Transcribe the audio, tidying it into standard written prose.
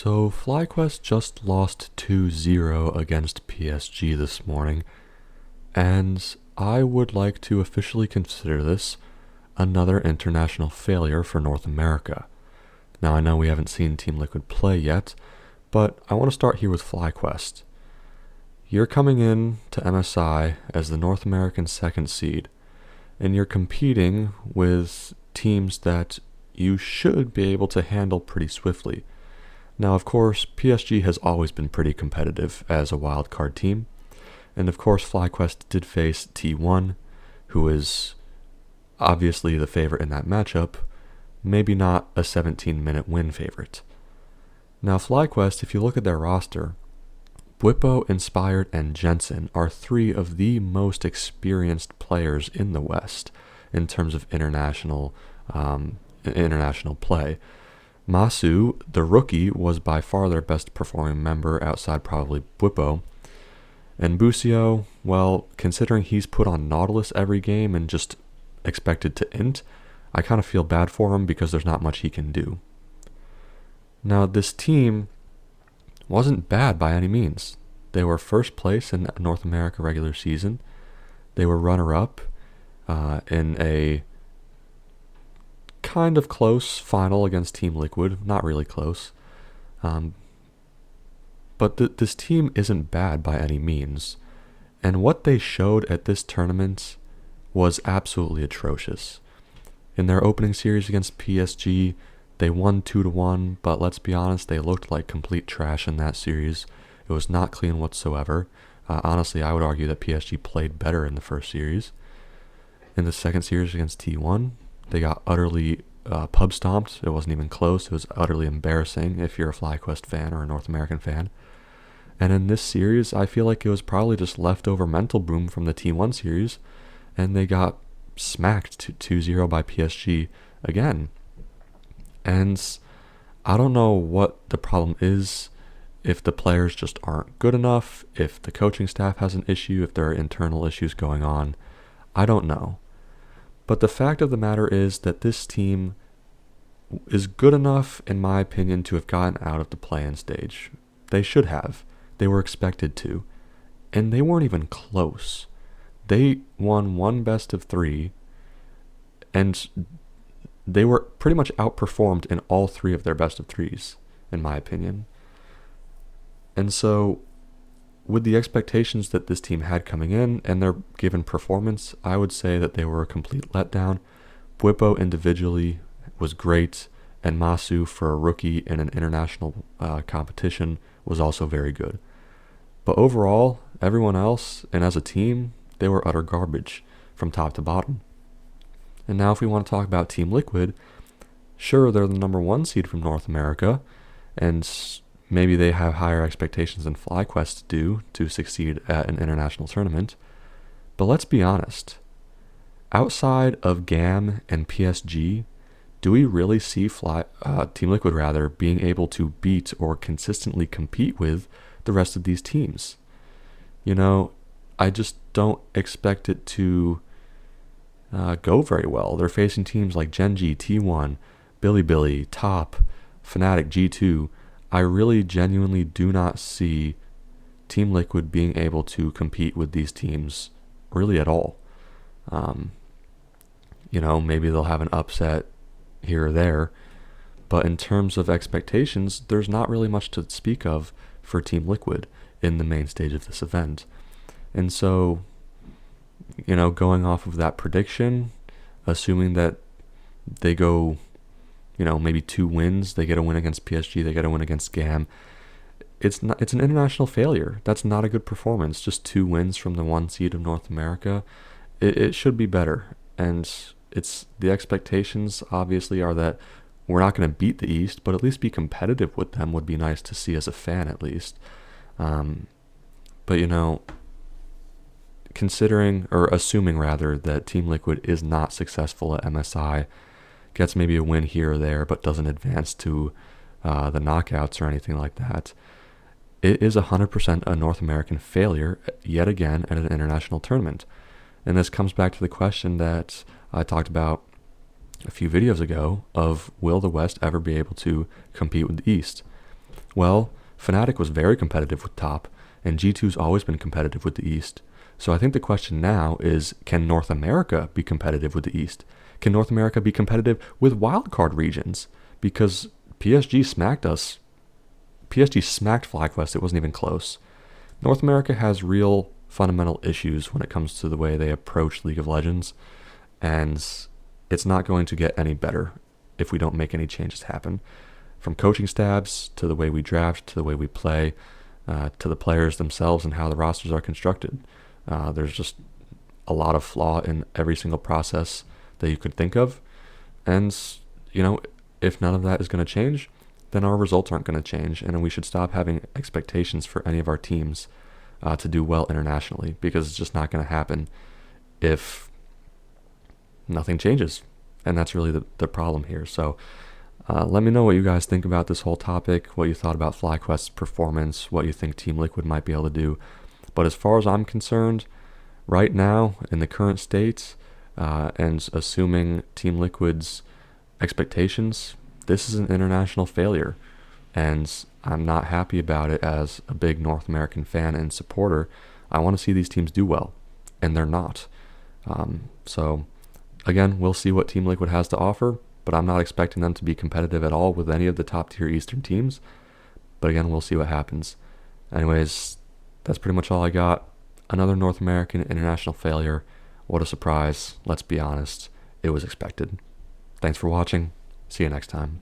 So FlyQuest just lost 2-0 against PSG this morning, and I would like to officially consider this another international failure for North America. Now I know we haven't seen Team Liquid play yet, but I want to start here with FlyQuest. You're coming in to MSI as the North American second seed, and you're competing with teams that you should be able to handle pretty swiftly. Now, of course, PSG has always been pretty competitive as a wildcard team, and of course FlyQuest did face T1, who is obviously the favorite in that matchup, maybe not a 17-minute win favorite. Now FlyQuest, if you look at their roster, Bwipo, Inspired, and Jensen are three of the most experienced players in the West in terms of international play. Masu, the rookie, was by far their best performing member outside probably Bwipo. And Busio, well, considering he's put on Nautilus every game and just expected to int, I kind of feel bad for him because there's not much he can do. Now, this team wasn't bad by any means. They were first place in North America regular season. They were runner-up in a kind of close final against Team Liquid. Not really close. But this team isn't bad by any means. And what they showed at this tournament was absolutely atrocious. In their opening series against PSG, they won 2-1, but let's be honest, they looked like complete trash in that series. It was not clean whatsoever. Honestly, I would argue that PSG played better in the first series. In the second series against T1, they got utterly pub stomped. It wasn't even close. It was utterly embarrassing if you're a FlyQuest fan or a North American fan. And in this series, I feel like it was probably just leftover mental boom from the T1 series, and they got smacked to 2-0 by PSG again. And I don't know what the problem is, if the players just aren't good enough, if the coaching staff has an issue, if there are internal issues going on. I don't know. But the fact of the matter is that this team is good enough, in my opinion, to have gotten out of the play-in stage. They should have. They were expected to. And they weren't even close. They won one best of three, and they were pretty much outperformed in all three of their best of threes, in my opinion. And so, with the expectations that this team had coming in and their given performance, I would say that they were a complete letdown. Bwipo individually was great, and Masu, for a rookie in an international competition, was also very good. But overall, everyone else, and as a team, they were utter garbage from top to bottom. And now if we want to talk about Team Liquid, sure, they're the number one seed from North America, and maybe they have higher expectations than FlyQuest do to succeed at an international tournament. But let's be honest. Outside of GAM and PSG, do we really see Team Liquid being able to beat or consistently compete with the rest of these teams? You know, I just don't expect it to go very well. They're facing teams like Genji, T1, Bilibili, Top, Fnatic, G2. I really genuinely do not see Team Liquid being able to compete with these teams really at all. Maybe they'll have an upset here or there, but in terms of expectations, there's not really much to speak of for Team Liquid in the main stage of this event. And so, going off of that prediction, assuming that they go, maybe 2 wins, they get a win against PSG, they get a win against GAM, it's an international failure. That's not a good performance. Just 2 wins from the 1 seed of North America. It should be better. And the expectations obviously are that we're not going to beat the East, but at least be competitive with them would be nice to see as a fan at least. But considering, or assuming rather, that Team Liquid is not successful at MSI, gets maybe a win here or there, but doesn't advance to the knockouts or anything like that, it is 100% a North American failure yet again at an international tournament. And this comes back to the question that I talked about a few videos ago of, will the West ever be able to compete with the East? Well, Fnatic was very competitive with top, and G2's always been competitive with the East. So I think the question now is, can North America be competitive with the East? Can North America be competitive with wildcard regions? Because PSG smacked us. PSG smacked FlyQuest. It wasn't even close. North America has real fundamental issues when it comes to the way they approach League of Legends, and it's not going to get any better if we don't make any changes happen. From coaching staffs to the way we draft to the way we play to the players themselves and how the rosters are constructed. There's just a lot of flaw in every single process that you could think of. And, if none of that is going to change, then our results aren't going to change. And we should stop having expectations for any of our teams to do well internationally, because it's just not going to happen if nothing changes. And that's really the problem here. So let me know what you guys think about this whole topic, what you thought about FlyQuest's performance, what you think Team Liquid might be able to do. But as far as I'm concerned, right now, in the current state, and assuming Team Liquid's expectations, this is an international failure. And I'm not happy about it as a big North American fan and supporter. I want to see these teams do well, and they're not. So, again, we'll see what Team Liquid has to offer, but I'm not expecting them to be competitive at all with any of the top-tier Eastern teams. But again, we'll see what happens. Anyways, that's pretty much all I got. Another North American international failure. What a surprise. Let's be honest. It was expected. Thanks for watching. See you next time.